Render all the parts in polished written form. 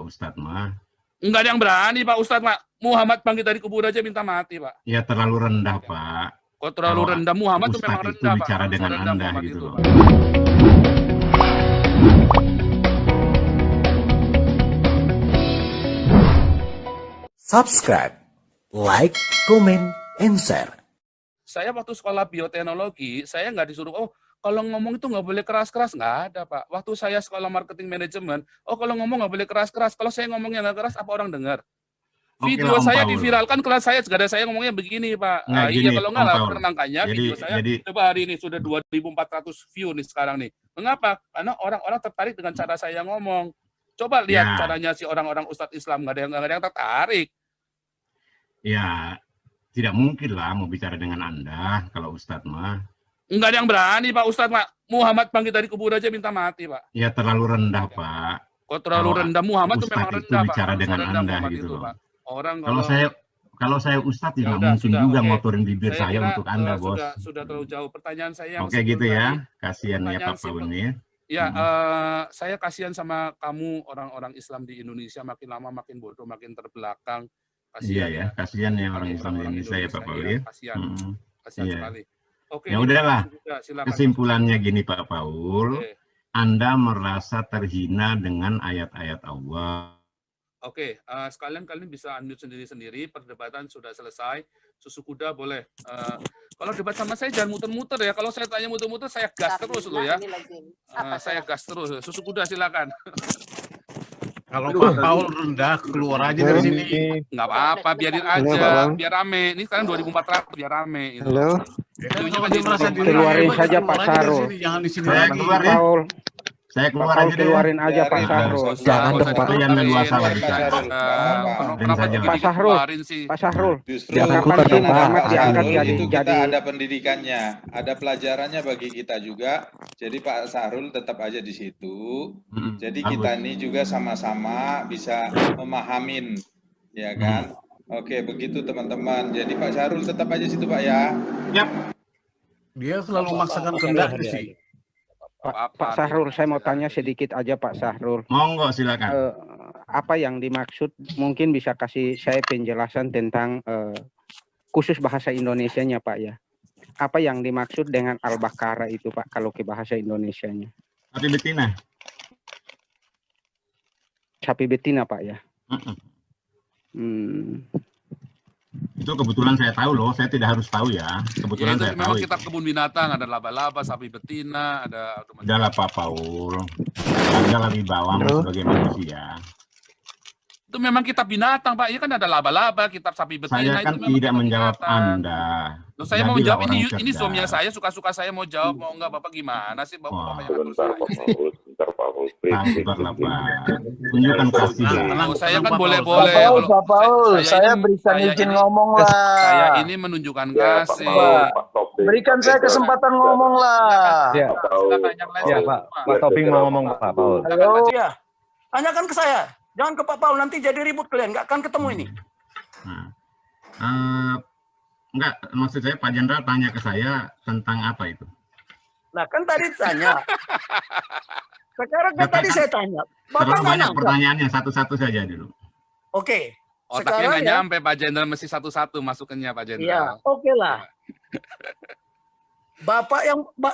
Ustadz mah. Enggak ada yang berani Pak Ustadz, Pak. Muhammad bangkit dari kubur aja minta mati, Pak. Ya terlalu rendah, Pak. Kok terlalu rendah? Muhammad itu memang rendah, Pak. Bicara dengan Anda gitu loh. Subscribe, like, comment, and share. Saya waktu sekolah bioteknologi, saya nggak disuruh, oh kalau ngomong itu nggak boleh keras-keras, nggak ada Pak. Waktu saya sekolah marketing manajemen, oh kalau ngomong nggak boleh keras-keras, kalau saya ngomongnya nggak keras, apa orang dengar? Video saya diviralkan, kelas saya, segala saya ngomongnya begini Pak. Nah, iya gini, kalau nggak lah, makanya video saya, coba hari ini sudah 2.400 view nih sekarang nih. Mengapa? Karena orang-orang tertarik dengan cara saya ngomong. Coba lihat caranya si orang-orang Ustadz Islam, nggak ada yang tertarik. Ya, tidak mungkin lah mau bicara dengan Anda kalau Ustadz mah. Enggak ada yang berani Pak Ustadz, Pak. Muhammad bangkit dari kubur aja minta mati, Pak. Ya terlalu rendah, Pak. Kok terlalu rendah? Muhammad itu memang rendah, Pak. Bicara dengan Anda gitu loh. Kalau saya Ustadz ya nggak mungkin juga ngotorin bibir saya untuk Anda, Bos. Sudah terlalu jauh. Pertanyaan saya yang Oke gitu ya. Kasihan ya Pak Paul ini. Ya, saya kasihan sama kamu orang-orang Islam di Indonesia, makin lama makin bodoh, makin terbelakang. Iya ya, kasihan ya orang Islam di Indonesia ya Pak Paul ya. Kasihan sekali. Oke, ya udahlah. Kesimpulannya gini Pak Paul, Anda merasa terhina dengan ayat-ayat Allah. Oke, sekalian kalian bisa unmute sendiri-sendiri, perdebatan sudah selesai, susu kuda boleh. Kalau debat sama saya jangan muter-muter ya, kalau saya tanya muter-muter saya gas terus loh ya. Saya gas terus, susu kuda silakan. Kalau Pak Paul rendah, keluar aja dari sini. Nggak apa-apa, biarin aja, biar rame. Ini sekarang 2.400, biar rame. Halo. Keluarin saja Pak Sarul. Jangan di sini Saya lagi. keluar ya. Saya keluar aja deh. Keluarin aja Pak Sarul. Jangan dong Pak. Yang dua salah bicara. Pak Sahrul. Jangan ikutan Pak. Itu kita ada pendidikannya, ada pelajarannya bagi kita juga. Jadi Pak Sahrul tetap aja di situ. Jadi kita ini juga sama-sama bisa memahamin, ya kan? Oke, begitu teman-teman. Jadi Pak Sahrul tetap aja situ Pak ya. Yap. Dia selalu memaksakan kehendak sih. Pak Sahrul, saya mau tanya sedikit aja Pak Sahrul. Monggo silakan. Apa yang dimaksud, mungkin bisa kasih saya penjelasan tentang khusus bahasa Indonesianya Pak ya. Apa yang dimaksud dengan Al-Baqarah itu Pak, kalau ke bahasa Indonesianya? Sapi betina. Sapi betina Pak ya. Itu kebetulan saya tahu loh, saya tidak harus tahu ya. Kebetulan saya tahu. Memang kitab kebun binatang, ada laba-laba, sapi betina, ada. Udahlah Pak Paul, Anda lebih bawang sebagai manusia. Itu memang kitab binatang Pak, ini kan ada laba-laba, kitab sapi betina. Saya kan tidak menjawab Anda. Loh, saya mau menjawab, ini suaminya saya, suka-suka saya mau jawab, mau enggak Bapak gimana sih? Bapak yang atur saya. Tunjukkan kasih. Saya kan boleh-boleh. Pak Paul, saya berikan izin ngomong lah. Saya ini menunjukkan kasih. Berikan saya kesempatan ngomong lah. Ya, Pak Toping mau ngomong Pak Paul. Halo. Ya, tanyakan ke saya. Jangan ke Pak Paul, nanti jadi ribut kalian. Nggak akan ketemu ini. Enggak, maksud saya Pak Jenderal tanya ke saya tentang apa itu? Nah, kan tadi tanya. Sekarang kan tadi saya tanya. Bapak banyak pertanyaannya, satu-satu saja dulu. Oke. Otaknya nggak nyampe Pak Jenderal, mesti satu-satu masukannya Pak Jenderal. Iya, oke lah.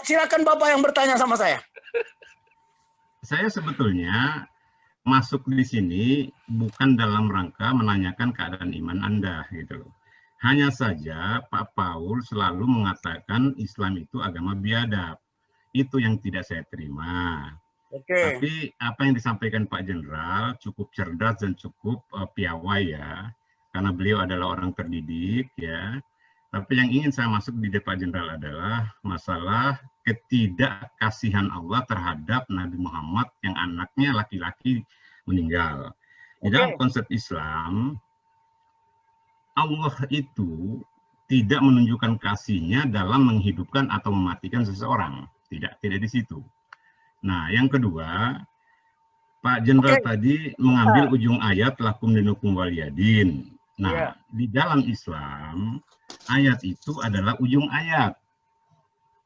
Silakan Bapak yang bertanya sama saya. Saya sebetulnya masuk di sini bukan dalam rangka menanyakan keadaan iman Anda gitu loh. Hanya saja Pak Paul selalu mengatakan Islam itu agama biadab. Itu yang tidak saya terima. Tapi apa yang disampaikan Pak Jenderal cukup cerdas dan cukup piawai ya. Karena beliau adalah orang terdidik ya. Tapi yang ingin saya masuk di Pak Jenderal adalah masalah ketidakkasihan Allah terhadap Nabi Muhammad yang anaknya laki-laki meninggal. Di dalam konsep Islam, Allah itu tidak menunjukkan kasihnya dalam menghidupkan atau mematikan seseorang. Tidak di situ. Nah, yang kedua, Pak Jenderal tadi mengambil ujung ayat lakum dinukum waliyadin. Nah, di dalam Islam, ayat itu adalah ujung ayat.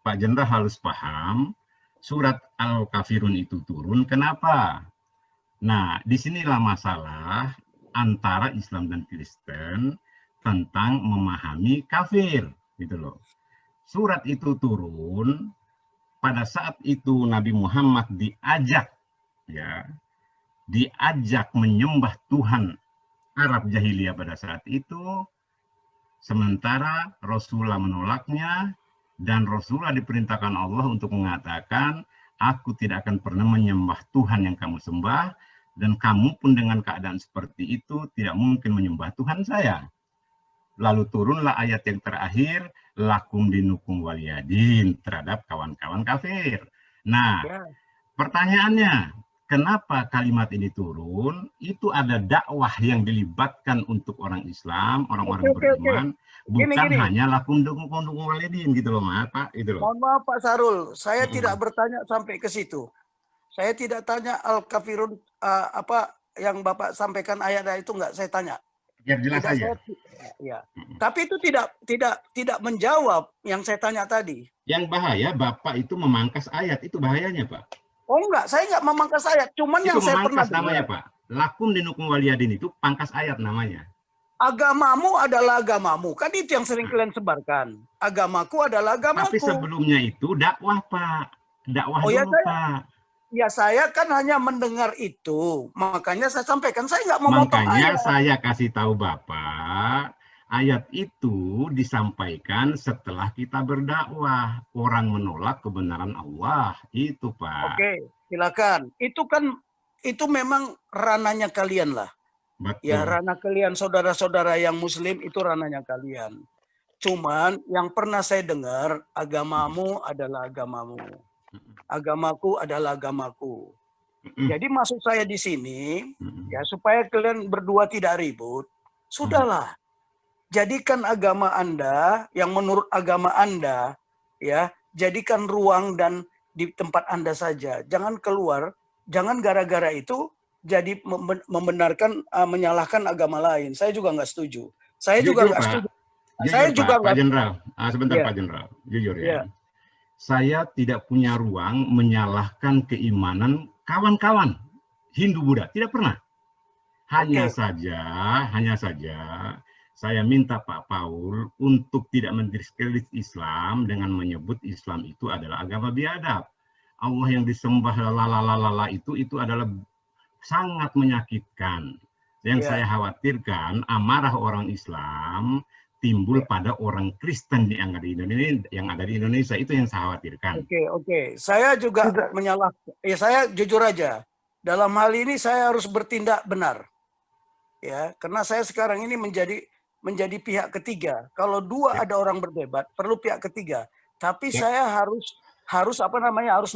Pak Jenderal harus paham, surat Al-Kafirun itu turun, kenapa? Nah, disinilah masalah antara Islam dan Kristen tentang memahami kafir, gitu loh. Surat itu turun pada saat itu Nabi Muhammad diajak menyembah Tuhan Arab jahiliyah pada saat itu, sementara Rasulullah menolaknya, dan Rasulullah diperintahkan Allah untuk mengatakan, aku tidak akan pernah menyembah Tuhan yang kamu sembah, dan kamu pun dengan keadaan seperti itu tidak mungkin menyembah Tuhan saya. Lalu turunlah ayat yang terakhir, lakum dinukum waliyadin, terhadap kawan-kawan kafir. Nah, pertanyaannya, kenapa kalimat ini turun? Itu ada dakwah yang dilibatkan untuk orang Islam, orang-orang beriman, bukan hanya lakum dinukum waliyadin gitu loh, Pak. Gitu loh. Mohon maaf Pak Sarul, saya tidak bertanya sampai ke situ. Saya tidak tanya al-kafirun apa yang Bapak sampaikan ayat-ayat itu, enggak saya tanya. Biar jelas saja. Ya. Tapi itu tidak menjawab yang saya tanya tadi. Yang bahaya Bapak itu memangkas ayat, itu bahayanya, Pak. Oh enggak, saya enggak memangkas ayat, cuman itu yang saya pernah namanya, Pak. Lakum dinukum waliyadin itu pangkas ayat namanya. Agamamu adalah agamamu, kan itu yang sering kalian sebarkan. Agamaku adalah agamaku. Tapi sebelumnya itu dakwah, Pak. Dakwah dulu, Pak. Ya saya kan hanya mendengar itu, makanya saya sampaikan, saya nggak memotong makanya ayat. Saya kasih tahu Bapak, ayat itu disampaikan setelah kita berdakwah. Orang menolak kebenaran Allah, itu Pak. Oke, silakan. Itu memang ranahnya kalian lah. Betul. Ya, ranah kalian, saudara-saudara yang Muslim, itu ranahnya kalian. Cuman yang pernah saya dengar, agamamu adalah agamamu. Agamaku adalah agamaku. Jadi maksud saya di sini, ya supaya kalian berdua tidak ribut, sudahlah. Jadikan agama Anda yang menurut agama Anda, ya, jadikan ruang dan di tempat Anda saja. Jangan keluar, jangan gara-gara itu jadi membenarkan, menyalahkan agama lain. Saya juga nggak setuju. Saya juga nggak setuju. Saya juga Pak Jenderal, sebentar Pak Jenderal, jujur ya. Saya tidak punya ruang menyalahkan keimanan kawan-kawan Hindu Buddha, tidak pernah. Hanya saja saya minta Pak Paul untuk tidak mendiskredit Islam dengan menyebut Islam itu adalah agama biadab. Allah yang disembah lalala itu adalah sangat menyakitkan. Yang saya khawatirkan amarah orang Islam timbul pada orang Kristen yang ada di Indonesia, itu yang saya khawatirkan. Oke. Saya juga saya jujur aja. Dalam hal ini saya harus bertindak benar. Ya, karena saya sekarang ini menjadi pihak ketiga. Kalau ada orang berdebat, perlu pihak ketiga. Tapi saya harus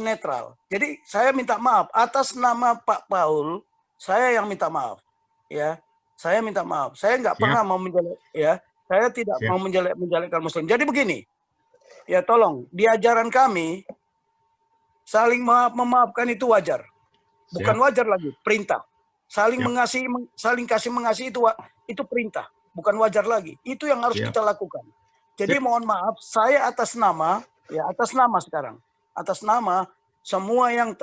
netral. Jadi saya minta maaf atas nama Pak Paul, saya yang minta maaf. Ya, saya minta maaf. Saya nggak pernah mau menjelek, ya. Saya tidak mau menjelekkan Muslim. Jadi begini, ya tolong, di ajaran kami, saling memaafkan itu wajar. Bukan wajar lagi, perintah. Saling mengasihi, saling kasih mengasihi itu perintah. Bukan wajar lagi. Itu yang harus kita lakukan. Jadi mohon maaf, saya atas nama sekarang. Atas nama semua yang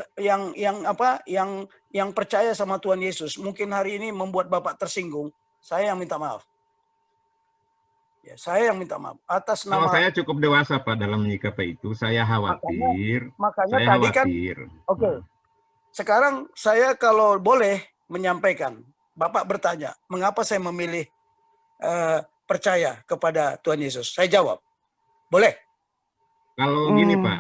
percaya sama Tuhan Yesus. Mungkin hari ini membuat Bapak tersinggung. Saya yang minta maaf. Ya, saya yang minta maaf atas nama. Saya cukup dewasa Pak dalam menyikapi itu. Saya khawatir. Makanya tadi kan. Oke. Sekarang saya kalau boleh menyampaikan, Bapak bertanya, mengapa saya memilih percaya kepada Tuhan Yesus? Saya jawab, boleh? Kalau gini Pak,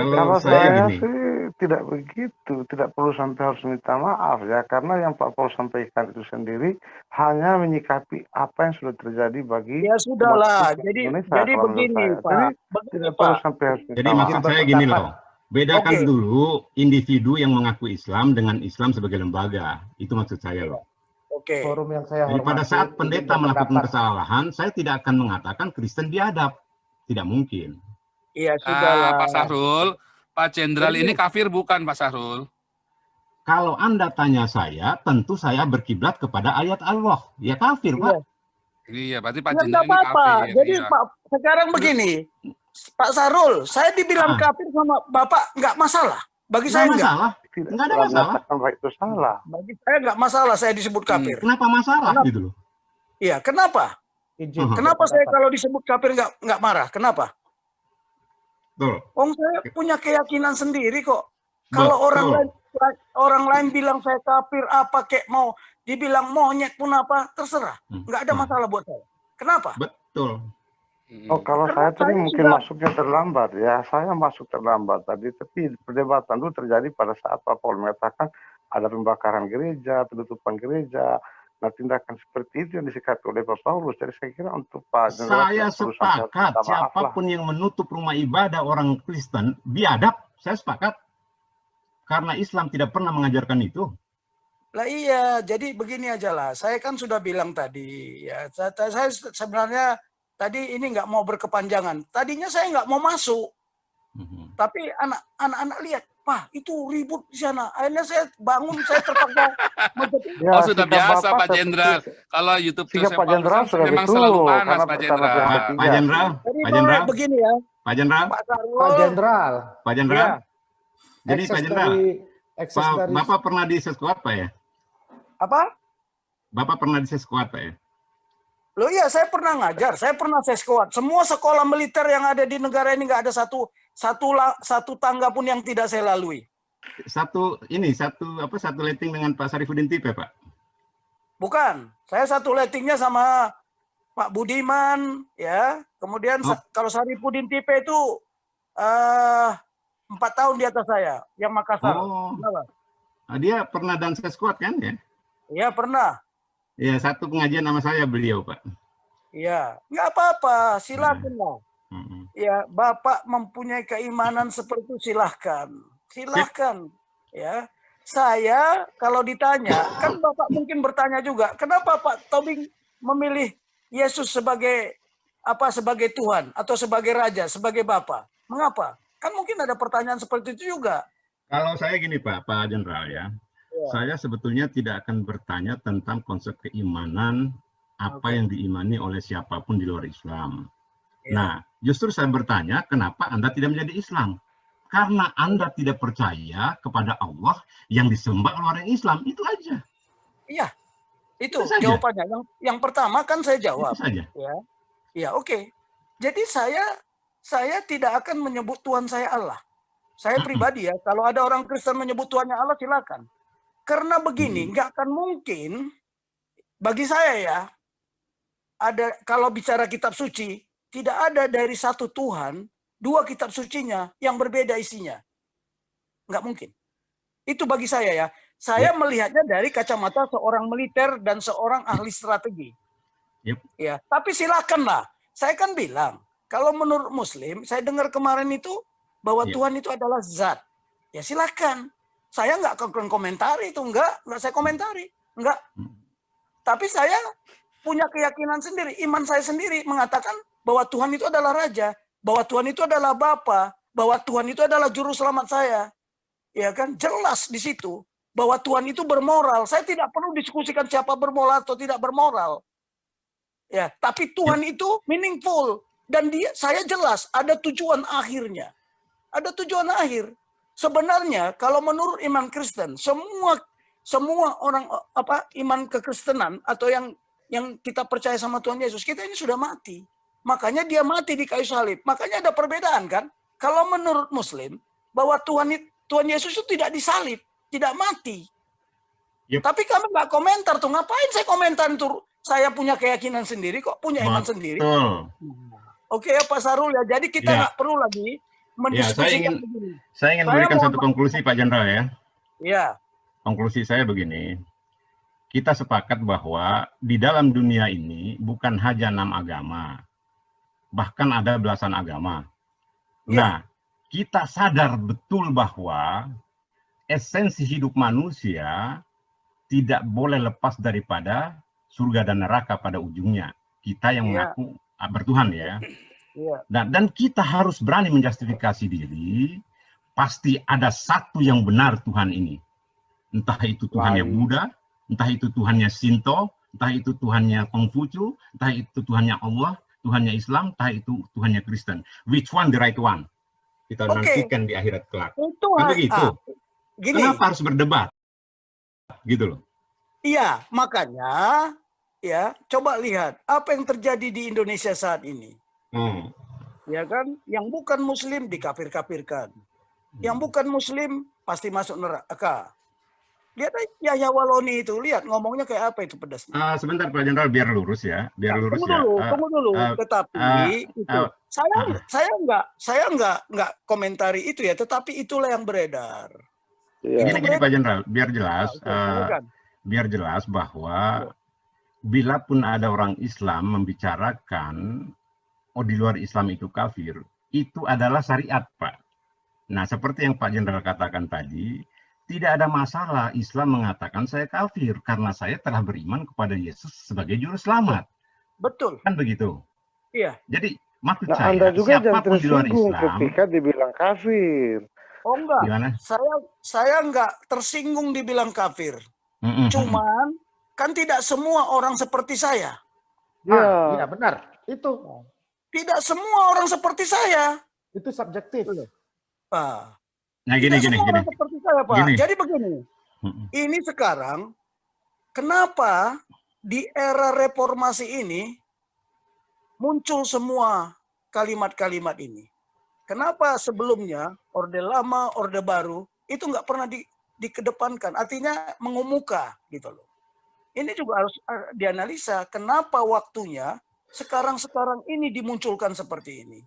kalau saya gini. Tidak begitu, tidak perlu sampai harus minta maaf ya, karena yang Pak Paul sampaikan itu sendiri hanya menyikapi apa yang sudah terjadi bagi ya sudahlah. Jadi begini Pak. Tidak perlu sampai harus minta maaf. Jadi maksud saya gini loh, bedakan dulu individu yang mengaku Islam dengan Islam sebagai lembaga, itu maksud saya loh. Oke. Forum yang saya Jadi pada saat pendeta melakukan kesalahan, saya tidak akan mengatakan Kristen biadab, tidak mungkin. Iya sudahlah. Pak Sahrul. Pak Jenderal ini kafir bukan Pak Sahrul? Kalau Anda tanya saya, tentu saya berkiblat kepada ayat Allah. Ya kafir, Pak. Iya, berarti Pak Jenderal ini kafir. Jadi Pak, sekarang begini, Pak Sahrul, saya dibilang kafir sama Bapak nggak masalah. Bagi saya enggak. Masalah. Tidak Nggak ada pernah masalah. menyatakan bahwa itu salah. Bagi saya enggak masalah saya disebut kafir. Kenapa masalah Kenapa? gitu loh? Iya, kenapa? Kenapa saya kalau disebut kafir enggak marah? Kenapa? Betul. Saya punya keyakinan sendiri kok. Kalau orang lain bilang saya kafir apa kek, mau dibilang monyet pun apa, terserah. Enggak ada masalah buat saya. Kenapa? Betul. Oh, kalau saya tadi mungkin masuknya terlambat ya. Saya masuk terlambat tadi, tapi perdebatan itu terjadi pada saat Pak Paul mengatakan ada pembakaran gereja, penutupan gereja. Nah, tindakan seperti itu yang disikapi oleh Pak Paulus. Jadi saya kira untuk Pak Saya sepakat, siapapun yang menutup rumah ibadah orang Kristen, biadab. Saya sepakat. Karena Islam tidak pernah mengajarkan itu. Lah iya, jadi begini aja lah. Saya kan sudah bilang tadi, ya. Saya sebenarnya tadi ini nggak mau berkepanjangan. Tadinya saya nggak mau masuk. Tapi anak-anak lihat, Pak, itu ribut di sana. Akhirnya saya bangun, saya terpaksa. Ya, sudah biasa Pak Jenderal. Kalau YouTube saya Pak Jenderal sudah memang betul, selalu panas Pak Jenderal. Pak Jenderal, Pak Jenderal. Begini ya. Pak Jenderal. Pak Jenderal. Pak Jenderal. Ya. Jadi Pak Jenderal, Bapak pernah di seskuat Pak ya? Apa? Bapak pernah di seskuat Pak ya? Loh iya, saya pernah ngajar, saya pernah seskuat. Semua sekolah militer yang ada di negara ini nggak ada satu tangga pun yang tidak saya lalui. Satu letting dengan Pak Sarifudin Tipe, Pak? Bukan, saya satu lettingnya sama Pak Budiman, ya. Kemudian kalau Sarifudin Tipe itu 4 tahun di atas saya, yang Makassar. Dia pernah dan seskuat kan ya? Iya pernah. Iya, satu pengajian sama saya beliau, Pak. Iya, nggak apa-apa, silakan lah. Ya, Bapak mempunyai keimanan seperti itu, silahkan. Silahkan. Ya, saya kalau ditanya, kan Bapak mungkin bertanya juga, kenapa Pak Tobing memilih Yesus sebagai sebagai Tuhan atau sebagai Raja, sebagai Bapak? Mengapa? Kan mungkin ada pertanyaan seperti itu juga. Kalau saya gini Pak Jenderal ya. Saya sebetulnya tidak akan bertanya tentang konsep keimanan apa yang diimani oleh siapapun di luar Islam. Nah, justru saya bertanya kenapa Anda tidak menjadi Islam? Karena Anda tidak percaya kepada Allah yang disembah oleh orang Islam, itu aja. Iya, itu jawabannya. Yang pertama kan saya jawab. Itu saja. Ya, oke. Jadi saya tidak akan menyebut Tuhan saya Allah. Saya pribadi ya, kalau ada orang Kristen menyebut Tuhannya Allah, silakan. Karena begini, nggak akan mungkin bagi saya ya, ada kalau bicara kitab suci, tidak ada dari satu Tuhan, 2 kitab sucinya yang berbeda isinya. Nggak mungkin. Itu bagi saya ya. Saya melihatnya dari kacamata seorang militer dan seorang ahli strategi. Ya, tapi silakanlah. Saya kan bilang, kalau menurut Muslim, saya dengar kemarin itu bahwa Tuhan itu adalah zat. Ya silakan. Saya nggak akan komentari itu, nggak saya komentari, nggak. Tapi saya punya keyakinan sendiri, iman saya sendiri mengatakan bahwa Tuhan itu adalah Raja, bahwa Tuhan itu adalah Bapa, bahwa Tuhan itu adalah Juru Selamat saya. Ya kan, jelas di situ bahwa Tuhan itu bermoral. Saya tidak perlu diskusikan siapa bermoral atau tidak bermoral. Ya, tapi Tuhan itu meaningful dan saya jelas ada tujuan akhirnya. Ada tujuan akhir. Sebenarnya kalau menurut iman Kristen, semua orang iman kekristenan atau yang kita percaya sama Tuhan Yesus, kita ini sudah mati. Makanya dia mati di kayu salib. Makanya ada perbedaan kan? Kalau menurut Muslim bahwa Tuhan Yesus itu tidak disalib, tidak mati. Tapi kami nggak komentar tuh. Ngapain saya komentar itu? Saya punya keyakinan sendiri kok, punya iman sendiri. Oke ya Pak Sarul ya. Jadi kita nggak perlu lagi mendiskusikan begini. Saya ingin memberikan satu konklusi Pak Jenderal ya. Iya. Konklusi saya begini. Kita sepakat bahwa di dalam dunia ini bukan hanya 6 agama. Bahkan ada belasan agama. Nah, kita sadar betul bahwa esensi hidup manusia tidak boleh lepas daripada surga dan neraka pada ujungnya. Kita yang mengaku bertuhan ya. Nah, dan kita harus berani menjustifikasi diri, pasti ada satu yang benar Tuhan ini. Entah itu Tuhannya Buddha, entah itu Tuhannya Shinto, entah itu Tuhannya Konghucu, entah itu Tuhannya Allah, Tuhannya Islam, entah itu Tuhannya Kristen. Which one the right one? kita Oke. nantikan di akhirat kelak. Itu Kan begitu. gini. Kenapa harus berdebat? Gitu loh. Iya, makanya ya coba lihat apa yang terjadi di Indonesia saat ini. Ya kan, yang bukan muslim dikafir-kafirkan. Yang bukan muslim pasti masuk neraka. Lihat aja Yahya Waloni itu, lihat ngomongnya kayak apa itu pedasnya. Sebentar Pak Jenderal, biar lurus ya, biar lurus Tunggu dulu. Tetapi itu, saya nggak komentari itu ya, tetapi itulah yang beredar. Gini Pak Jenderal, biar jelas bahwa bila pun ada orang Islam membicarakan di luar Islam itu kafir, itu adalah syariat, Pak. Nah, seperti yang Pak Jenderal katakan tadi, tidak ada masalah Islam mengatakan saya kafir karena saya telah beriman kepada Yesus sebagai juru selamat. Betul. Kan begitu? Iya. Jadi maksud Nah, saya, Anda juga jangan siapapun di luar tersinggung Islam, ketika dibilang kafir. Oh enggak, gimana? saya enggak tersinggung dibilang kafir. Cuman kan tidak semua orang seperti saya. Iya benar. Itu tidak semua orang seperti saya. Itu subjektif. Nah, gini. Orang seperti saya, Pak. Jadi begini. Ini sekarang kenapa di era reformasi ini muncul semua kalimat-kalimat ini? Kenapa sebelumnya Orde Lama, Orde Baru itu nggak pernah dikedepankan? Artinya mengemuka gitu loh. Ini juga harus dianalisa. Kenapa waktunya sekarang ini dimunculkan seperti ini?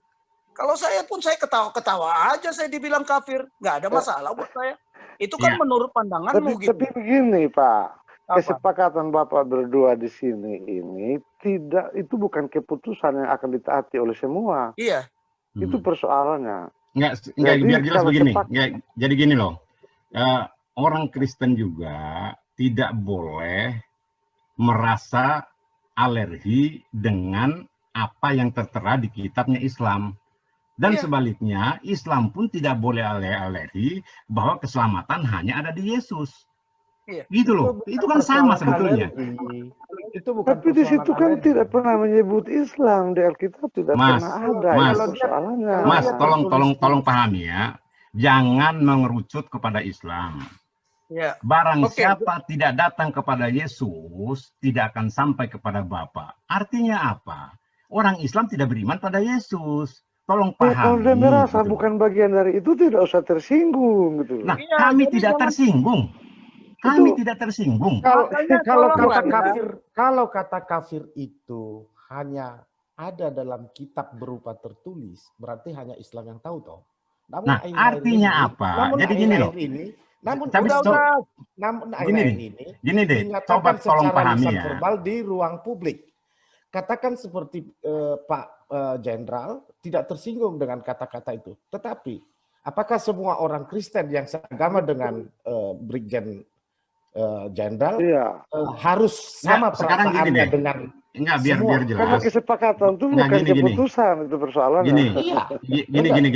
Kalau saya pun saya ketawa-ketawa aja saya dibilang kafir, nggak ada masalah buat saya. Itu kan menurut pandanganmu gitu. Tapi begini Pak, kesepakatan Bapak berdua di sini ini itu bukan keputusan yang akan ditaati oleh semua. Iya. Itu persoalannya. Enggak biar jelas begini. Jadi gini loh, orang Kristen juga tidak boleh merasa alergi dengan apa yang tertera di kitabnya Islam. Dan sebaliknya, Islam pun tidak boleh alergi bahwa keselamatan hanya ada di Yesus. Gitu loh. Itu kan sama sebetulnya. Itu bukan. Tapi di situ kan tidak pernah menyebut Islam di Alkitab, tidak pernah ada. Mas, tolong pahami ya. Jangan mengerucut kepada Islam. Barang siapa tidak datang kepada Yesus, tidak akan sampai kepada Bapa. Artinya apa? Orang Islam tidak beriman pada Yesus. Tolong pahami. Kalau dia merasa bukan bagian dari itu, tidak usah tersinggung gitu. Nah, kami tidak tersinggung. Kami tidak tersinggung. Kalau kata kafir itu hanya ada dalam kitab berupa tertulis, berarti hanya Islam yang tahu toh. Nah, artinya apa? Jadi gini loh. Gini deh, coba tolong pahami ya. Verbal di ruang publik. Katakan seperti Pak Jenderal tidak tersinggung dengan kata-kata itu. Tetapi apakah semua orang Kristen yang seagama dengan Brigjen Jenderal harus sama perasaannya dengan biar jelas. Karena kesepakatan itu bukan keputusan, itu persoalannya. Gini.